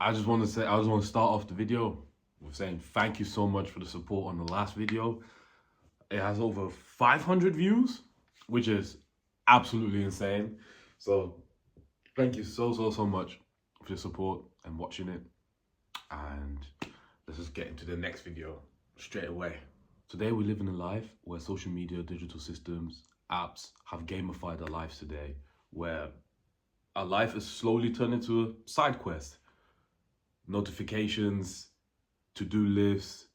I just want to start off the video with saying thank you so much for the support on the last video. It has over 500 views, which is absolutely insane. So thank you so much for your support and watching it. And let's just get into the next video straight away. Today we live in a life where social media, digital systems, apps have gamified our lives today, where our life is slowly turned into a side quest. Notifications, to-do lists,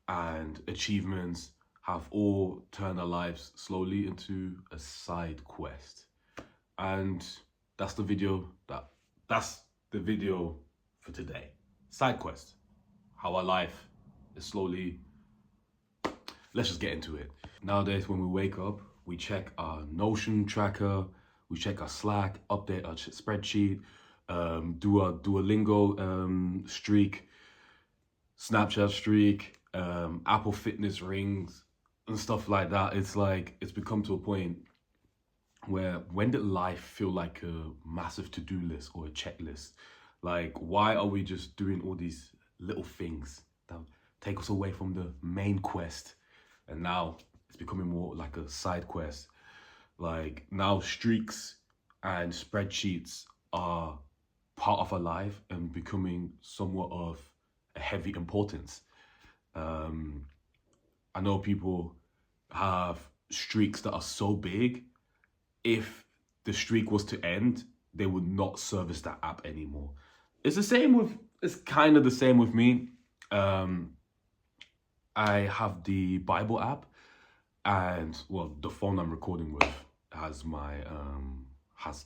and achievements have all turned our lives slowly into a side quest. And that's the video for today. Side quest. How our life is slowly. Let's just get into it. Nowadays, when we wake up, we check our Notion tracker, we check our Slack, update our spreadsheet, do a Duolingo streak, Snapchat streak, Apple Fitness rings, and stuff like that. It's like, it's become to a point where when did life feel like a massive to-do list or a checklist? Like, why are we just doing all these little things that take us away from the main quest? And now it's becoming more like a side quest. Like, now streaks and spreadsheets are part of our life and becoming somewhat of a heavy importance. I know people have streaks that are so big, if the streak was to end, they would not service that app anymore. It's kind of the same with me. I have the Bible app, and well, the phone I'm recording with has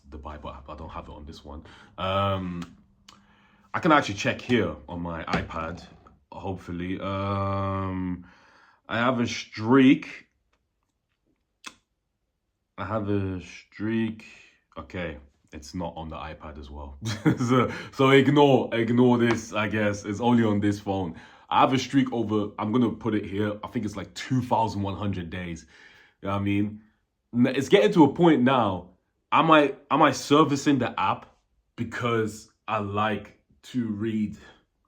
the Bible app. I don't have it on this one. I can actually check here on my iPad, hopefully. I have a streak. Okay, it's not on the iPad as well. so ignore this, I guess. It's only on this phone. I have a streak over, I'm gonna put it here, I think it's like 2,100 days. You know what I mean? It's getting to a point now, am I servicing the app because I like to read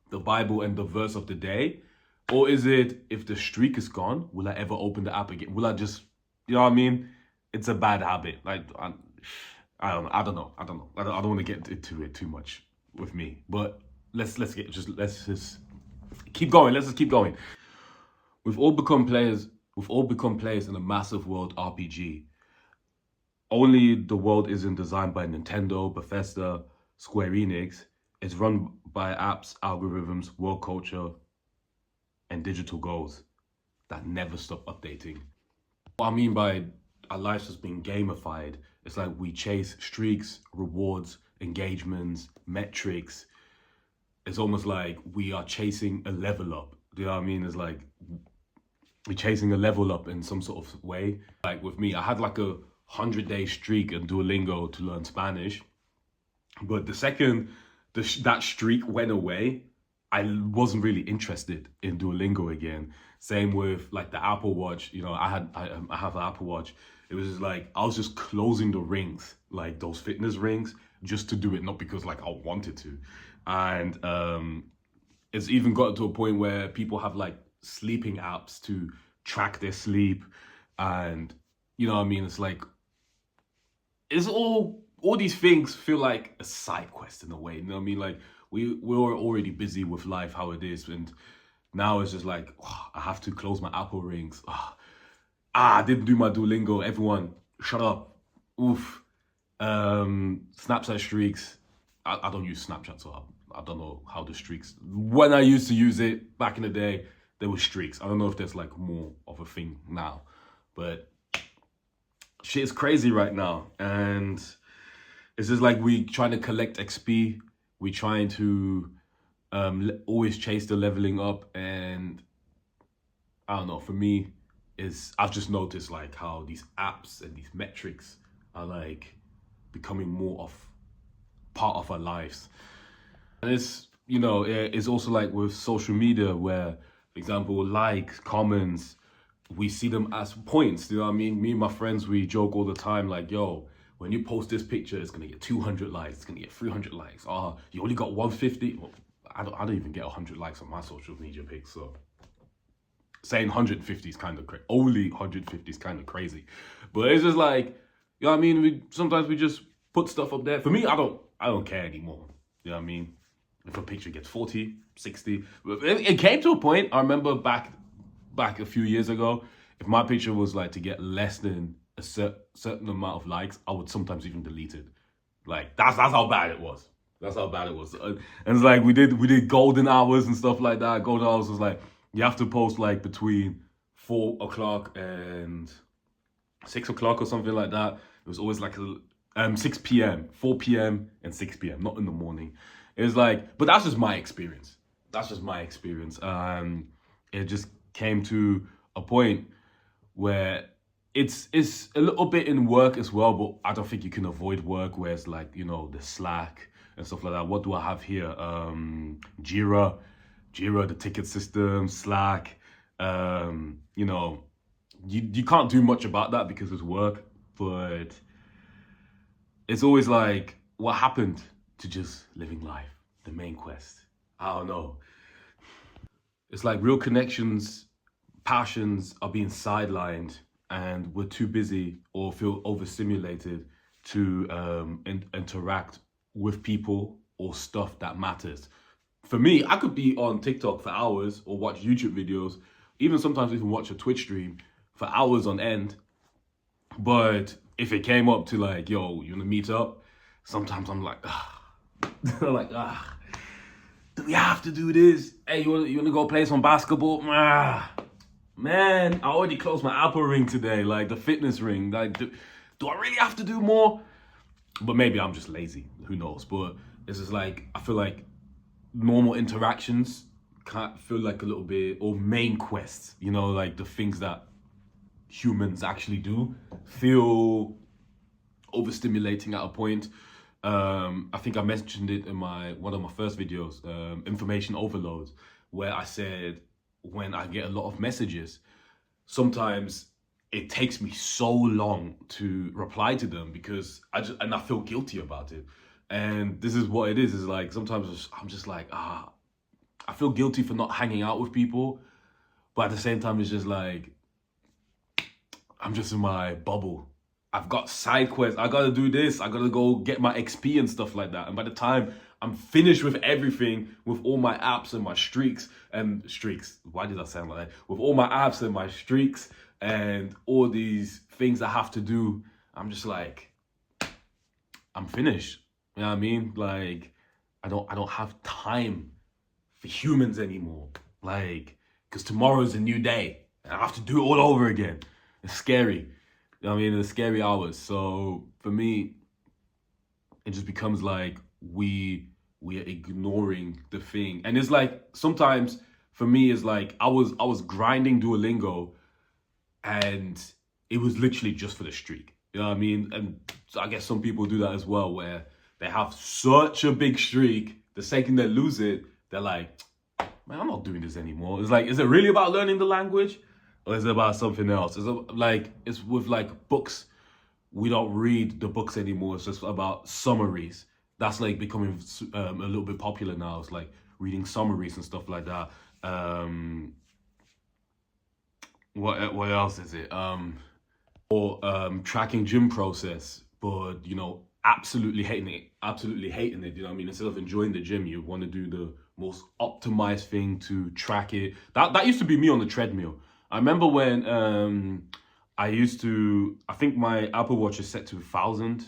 the Bible and the verse of the day? Or is it, if the streak is gone, will I ever open the app again? Will I just, you know what I mean? It's a bad habit. Like, I don't know. I don't want to get into it too much with me. But let's just keep going. Let's just keep going. We've all become players in a massive world RPG. Only the world isn't designed by Nintendo, Bethesda, Square Enix. It's run by apps, algorithms, world culture, and digital goals that never stop updating. What I mean by our lives has been gamified, it's like we chase streaks, rewards, engagements, metrics. It's almost like we are chasing a level up. Do you know what I mean? It's like we're chasing a level up in some sort of way. Like with me, I had like a 100-day streak in Duolingo to learn Spanish. But the second that streak went away, I wasn't really interested in Duolingo again. Same with like the Apple Watch. You know, I have an Apple Watch. It was just like, I was just closing the rings, like those fitness rings, just to do it, not because like I wanted to. And it's even got to a point where people have like sleeping apps to track their sleep. And you know what I mean? It's like, it's all these things feel like a side quest in a way. You know what I mean? Like we're already busy with life, how it is. And now it's just like, oh, I have to close my Apple rings. I didn't do my Duolingo. Everyone, shut up. Oof. Snapchat streaks. I don't use Snapchat, so I don't know how the streaks. When I used to use it back in the day, there were streaks. I don't know if there's like more of a thing now, but shit is crazy right now. And it's just like we trying to collect XP. We trying to always chase the leveling up. And I don't know, for me, I've just noticed like how these apps and these metrics are like becoming more of part of our lives. And it's, you know, it's also like with social media where, for example, likes, comments, we see them as points. You know what I mean? Me and my friends, we joke all the time like, yo, when you post this picture, it's gonna get 200 likes, it's gonna get 300 likes. You only got 150. Well, I don't even get 100 likes on my social media pics, so saying 150 is kind of crazy. Only 150 is kind of crazy, but it's just like, you know what I mean? Sometimes we just put stuff up there. For me, I don't care anymore. You know what I mean? If a picture gets 40, 60, it came to a point. I remember back a few years ago, if my picture was like to get less than a certain amount of likes, I would sometimes even delete it. Like that's how bad it was. That's how bad it was. And it's like we did golden hours and stuff like that. Golden hours was like you have to post like between 4 o'clock and 6 o'clock or something like that. It was always like 6 p.m., 4 p.m. and 6 p.m. Not in the morning. It was like, but that's just my experience. That's just my experience. It just came to a point where it's a little bit in work as well, but I don't think you can avoid work where it's like, you know, the Slack and stuff like that. What do I have here? Jira, the ticket system, Slack. You know, you can't do much about that because it's work, but it's always like, what happened to just living life? The main quest. I don't know. It's like real connections, passions are being sidelined, and we're too busy or feel overstimulated to interact with people or stuff that matters. For me, I could be on TikTok for hours or watch YouTube videos, even sometimes even watch a Twitch stream for hours on end. But if it came up to like, yo, you wanna meet up? Sometimes I'm like, like, do we have to do this? Hey, you wanna go play some basketball? Man, I already closed my Apple ring today, like the fitness ring. Like, do I really have to do more? But maybe I'm just lazy. Who knows? But it's just like, I feel like normal interactions can't feel like a little bit, or main quests, you know, like the things that humans actually do feel overstimulating at a point. I think I mentioned it in one of my first videos, information overload, where I said when I get a lot of messages, sometimes it takes me so long to reply to them because I feel guilty about it. And this is what it is like sometimes I'm just like, I feel guilty for not hanging out with people, but at the same time it's just like I'm just in my bubble. I've got side quests. I gotta do this. I gotta go get my XP and stuff like that. And by the time I'm finished with everything, with all my apps and my streaks, why did I sound like that? With all my apps and my streaks and all these things I have to do, I'm just like, I'm finished. You know what I mean? Like, I don't have time for humans anymore. Like, because tomorrow's a new day and I have to do it all over again. It's scary. You know what I mean? It's scary hours. So for me, it just becomes like we are ignoring the thing. And it's like sometimes for me it's like I was grinding Duolingo and it was literally just for the streak. You know what I mean? And so I guess some people do that as well, where they have such a big streak, the second they lose it, they're like, man, I'm not doing this anymore. It's like, is it really about learning the language? Or is it about something else? It's with like books. We don't read the books anymore. It's just about summaries. That's like becoming a little bit popular now. It's like reading summaries and stuff like that. What else is it? Or tracking gym process, but you know, absolutely hating it. You know what I mean? Instead of enjoying the gym, you want to do the most optimized thing to track it. That used to be me on the treadmill. I remember when I think my Apple Watch is set to 1,000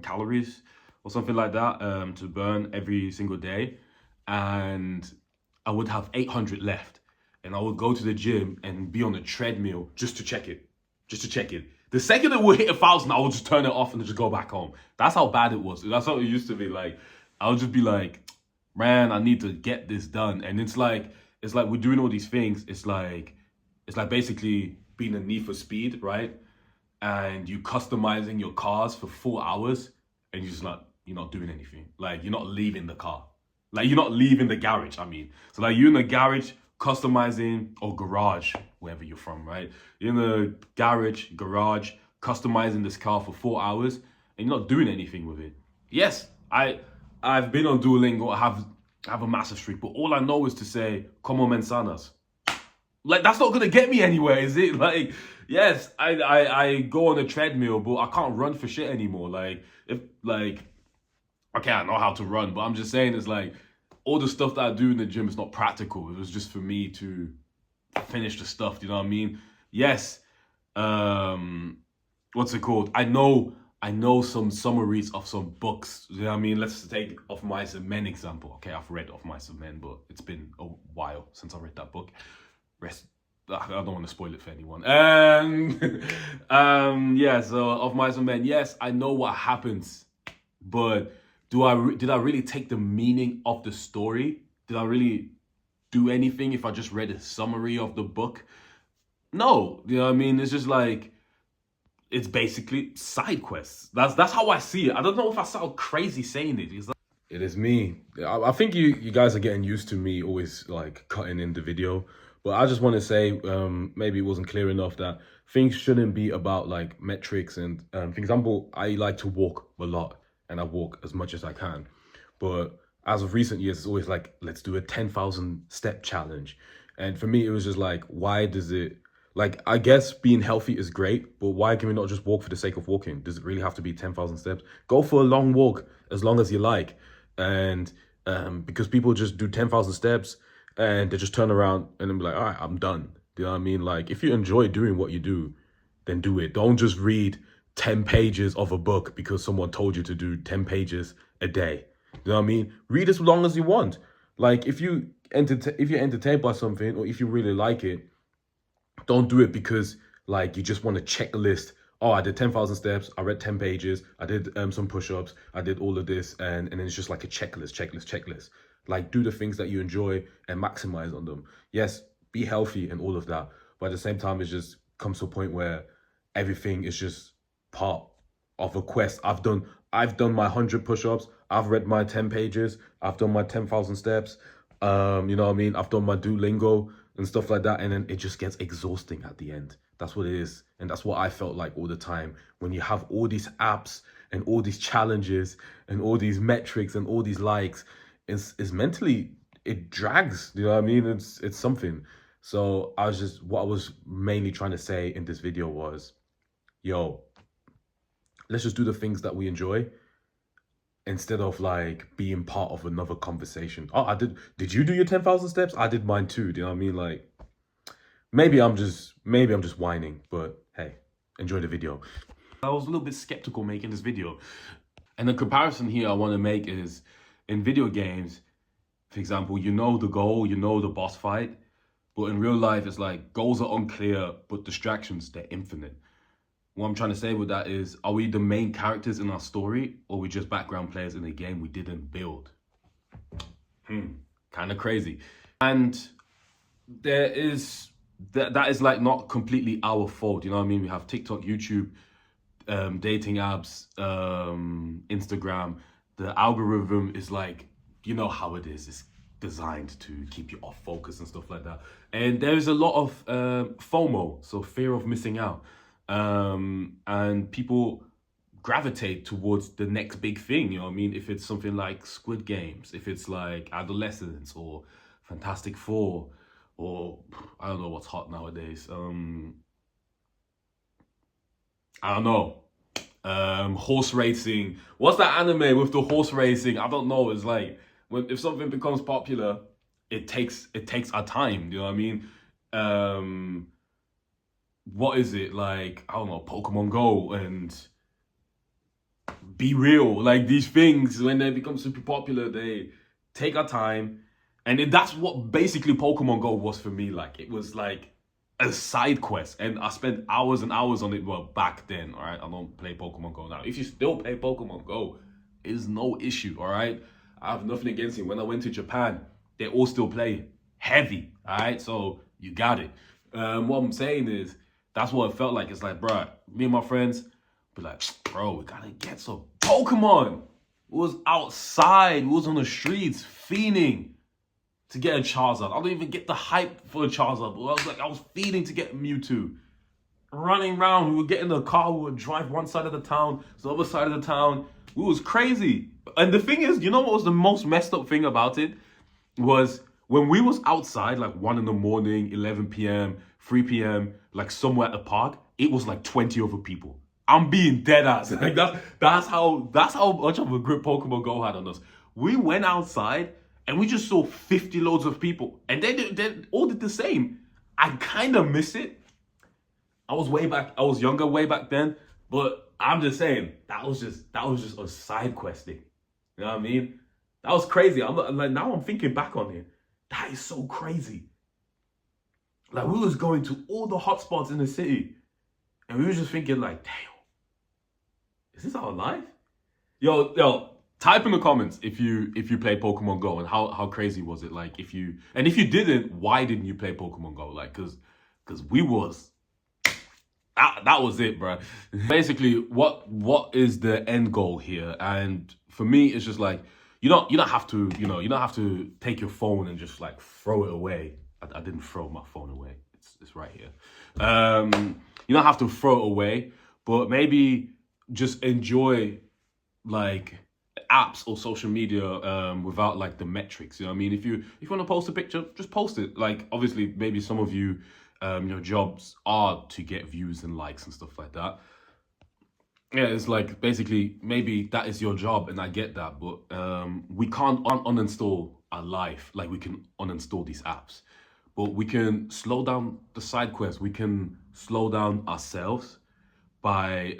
calories or something like that to burn every single day. And I would have 800 left. And I would go to the gym and be on the treadmill just to check it. The second it would hit 1,000, I would just turn it off and just go back home. That's how bad it was. That's how it used to be. Like, I would just be like, man, I need to get this done. And it's like we're doing all these things. It's like basically being a Need for Speed, right? And you customizing your cars for 4 hours and you're not doing anything. Like, you're not leaving the car. Like, you're not leaving the garage, I mean. So like you're in the garage customizing, or garage, wherever you're from, right? You're in the garage, customizing this car for 4 hours and you're not doing anything with it. Yes, I've been on Duolingo. I have a massive streak, but all I know is to say, como manzanas. Like, that's not gonna get me anywhere, is it? Like, yes, I go on a treadmill, but I can't run for shit anymore. Like, if, like, okay, I know how to run, but I'm just saying it's like, all the stuff that I do in the gym is not practical. It was just for me to finish the stuff, do you know what I mean? Yes, what's it called? I know some summaries of some books. You know what I mean? Let's take Of Mice and Men example. Okay, I've read Of Mice and Men, but it's been a while since I read that book. I don't want to spoil it for anyone. Yeah, so Of Mice and Men, yes, I know what happens, but did I really take the meaning of the story? Did I really do anything if I just read a summary of the book? No, you know what I mean? It's just like, it's basically side quests. That's how I see it. I don't know if I sound crazy saying it. It is me. I think you guys are getting used to me always like cutting in the video. But I just want to say, maybe it wasn't clear enough that things shouldn't be about like metrics. And for example, I like to walk a lot and I walk as much as I can. But as of recent years, it's always like, let's do a 10,000 step challenge. And for me, it was just like, why does it, like, I guess being healthy is great, but why can we not just walk for the sake of walking? Does it really have to be 10,000 steps? Go for a long walk as long as you like. And because people just do 10,000 steps and they just turn around and then be like, all right, I'm done. Do you know what I mean? Like, if you enjoy doing what you do, then do it. Don't just read 10 pages of a book because someone told you to do 10 pages a day. You know what I mean? Read as long as you want. Like, if you're entertained by something or if you really like it, don't do it because like you just want to check a list. Oh, I did 10,000 steps. I read 10 pages. I did some push-ups. I did all of this. And then it's just like a checklist. Like, do the things that you enjoy and maximize on them. Yes, be healthy and all of that. But at the same time, it just comes to a point where everything is just part of a quest. I've done my 100 push-ups. I've read my 10 pages. I've done my 10,000 steps. You know what I mean? I've done my Duolingo and stuff like that. And then it just gets exhausting at the end. That's what it is. And that's what I felt like all the time. When you have all these apps and all these challenges and all these metrics and all these likes, it's mentally, it drags. You know what I mean? It's something. So what I was mainly trying to say in this video was, yo, let's just do the things that we enjoy instead of like being part of another conversation. Oh, did you do your 10,000 steps? I did mine too. Do you know what I mean? Like, maybe I'm just whining, but hey, enjoy the video. I was a little bit skeptical making this video. And the comparison here I want to make is, in video games, for example, you know the goal, you know the boss fight, but in real life, it's like goals are unclear, but distractions, they're infinite. What I'm trying to say with that is, are we the main characters in our story, or are we just background players in a game we didn't build? Kind of crazy. And there is, that is like not completely our fault, you know what I mean? We have TikTok, YouTube, dating apps, Instagram. The algorithm is like, you know how it is. It's designed to keep you off focus and stuff like that. And there's a lot of FOMO, so fear of missing out. And people gravitate towards the next big thing, you know what I mean? If it's something like Squid Games, if it's like Adolescence or Fantastic Four, or I don't know what's hot nowadays. I don't know. Horse racing. What's that anime with the horse racing? I don't know. It's like, if something becomes popular, it takes our time. You know what I mean? What is it like? I don't know. Pokemon Go and Be Real. Like, these things, when they become super popular, they take our time, and that's what basically Pokemon Go was for me. Like, it was like a side quest, and I spent hours and hours on it. Well, back then, all right? I don't play Pokemon Go now. If you still play Pokemon Go, it's no issue, all right? I have nothing against it. When I went to Japan, they all still play heavy, all right? So you got it. What I'm saying is, that's what it felt like. It's like, bro, me and my friends be like, bro, we gotta get some Pokemon. We was outside, we was on the streets, fiending to get a Charizard. I don't even get the hype for a Charizard, but I was feeding to get Mewtwo. Running around, we would get in the car, we would drive one side of the town to the other side of the town. We was crazy. And the thing is, you know what was the most messed up thing about it? was when we was outside like 1 in the morning, 11 p.m., 3 p.m., like somewhere at the park, it was like 20 other people. I'm being dead ass. Like that's how much of a grip Pokemon Go had on us. We went outside and we just saw 50 loads of people. And they all did the same. I kind of miss it. I was younger way back then, but I'm just saying that was just a side quest thing. You know what I mean? That was crazy. Like now I'm thinking back on it. That is so crazy. Like we was going to all the hotspots in the city, and we were just thinking like, damn, is this our life? Yo, type in the comments if you played Pokemon Go and how crazy was it? Like if you didn't, why didn't you play Pokemon Go? Like cause we was that was it, bro. Basically, what is the end goal here? And for me, it's just like you don't have to you don't have to take your phone and just like throw it away. I didn't throw my phone away. It's right here. You don't have to throw it away, but maybe just enjoy like apps or social media without like the metrics. You know what I mean? If you want to post a picture, just post it. Like obviously, maybe some of you. Your jobs are to get views and likes and stuff like that. Yeah, it's like basically maybe that is your job, and I get that, but we can't uninstall our life. Like we can uninstall these apps, but we can slow down the side quests. We can slow down ourselves by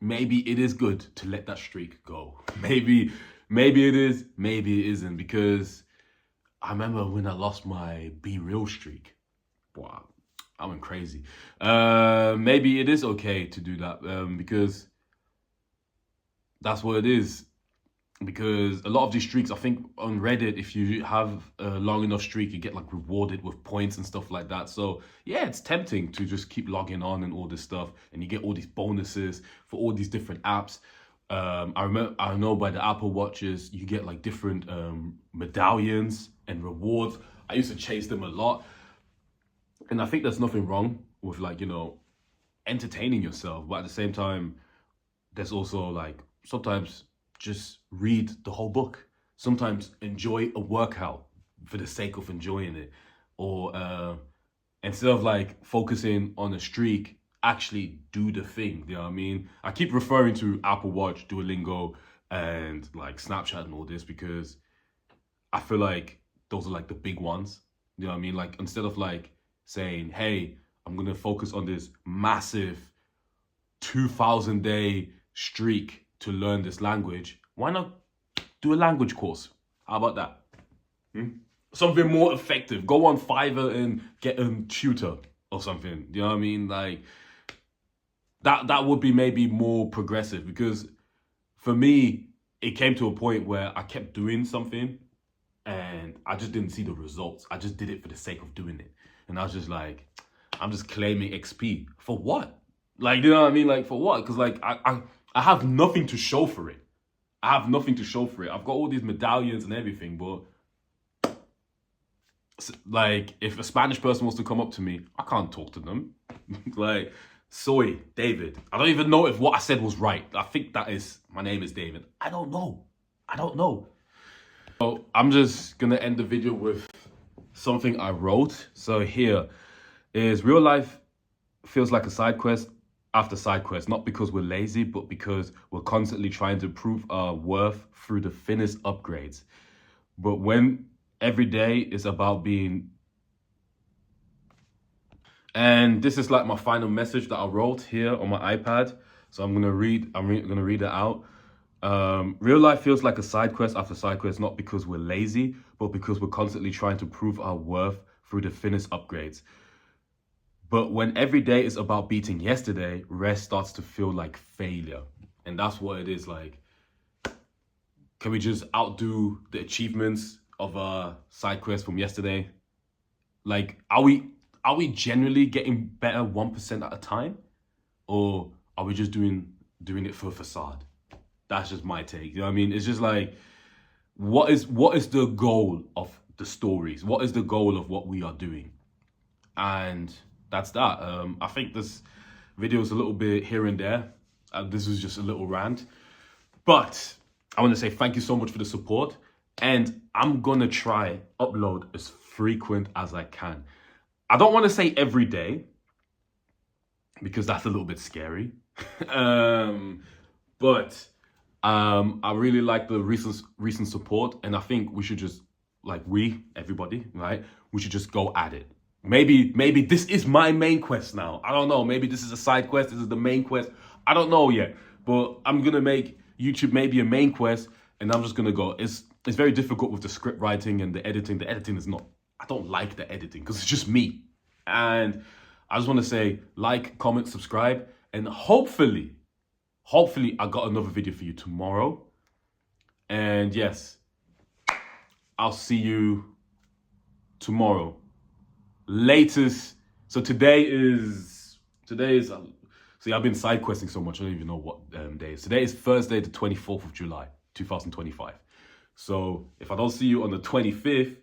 maybe it is good to let that streak go. Maybe it is, maybe it isn't, because I remember when I lost my Be Real streak. Wow, I went crazy. Maybe it is okay to do that because that's what it is. Because a lot of these streaks, I think on Reddit, if you have a long enough streak, you get like rewarded with points and stuff like that. So yeah, it's tempting to just keep logging on and all this stuff, and you get all these bonuses for all these different apps. I know by the Apple Watches, you get like different medallions and rewards. I used to chase them a lot. And I think there's nothing wrong with like, entertaining yourself. But at the same time, there's also like, sometimes just read the whole book. Sometimes enjoy a workout for the sake of enjoying it. Or instead of like focusing on a streak, actually do the thing. You know what I mean? I keep referring to Apple Watch, Duolingo, and like Snapchat and all this because I feel like those are like the big ones. You know what I mean? Like instead of like saying, hey, I'm gonna focus on this massive 2,000 day streak to learn this language, why not do a language course? How about that? Something more effective. Go on Fiverr and get a tutor or something. You know what I mean? Like that would be maybe more progressive, because for me, it came to a point where I kept doing something and I just didn't see the results. I just did it for the sake of doing it. And I was just like, I'm just claiming XP. For what? Like, you know what I mean? Like, for what? Because like, I have nothing to show for it. I have nothing to show for it. I've got all these medallions and everything, but like, if a Spanish person wants to come up to me, I can't talk to them. Like, soy, David. I don't even know if what I said was right. I think my name is David. I don't know. So I'm just gonna end the video with something I wrote. So here is: real life feels like a side quest after side quest, not because we're lazy, but because we're constantly trying to prove our worth through the thinnest upgrades. But when every day is about being... And this is like my final message that I wrote here on my iPad. So I'm gonna read it out. Real life feels like a side quest after side quest, not because we're lazy, but because we're constantly trying to prove our worth through the thinnest upgrades. But when every day is about beating yesterday, rest starts to feel like failure. And that's what it is. Like, can we just outdo the achievements of our side quest from yesterday? Like, are we generally getting better 1% at a time? Or are we just doing it for a facade? That's just my take. You know what I mean? It's just like, what is the goal of the stories? What is the goal of what we are doing? And that's that. I think this video is a little bit here and there. This was just a little rant. But I want to say thank you so much for the support. And I'm going to try upload as frequent as I can. I don't want to say every day because that's a little bit scary. But I really like the recent support, and I think we should just everybody, right? We should just go at it. Maybe this is my main quest now. I don't know. Maybe this is a side quest. This is the main quest. I don't know yet. But I'm gonna make YouTube maybe a main quest, and I'm just gonna go. It's very difficult with the script writing and the editing. The editing is not. I don't like the editing because it's just me. And I just want to say like, comment, subscribe, and hopefully I got another video for you tomorrow. And yes, I'll see you tomorrow. Latest. So today is see, I've been side questing so much I don't even know what day is. Today is Thursday the 24th of July 2025. So if I don't see you on the 25th,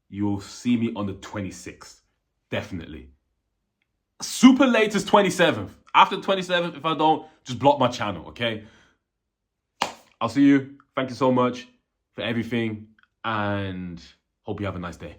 you'll see me on the 26th. Definitely. Super latest 27th. After 27th, if I don't, just block my channel, okay? I'll see you. Thank you so much for everything, and hope you have a nice day.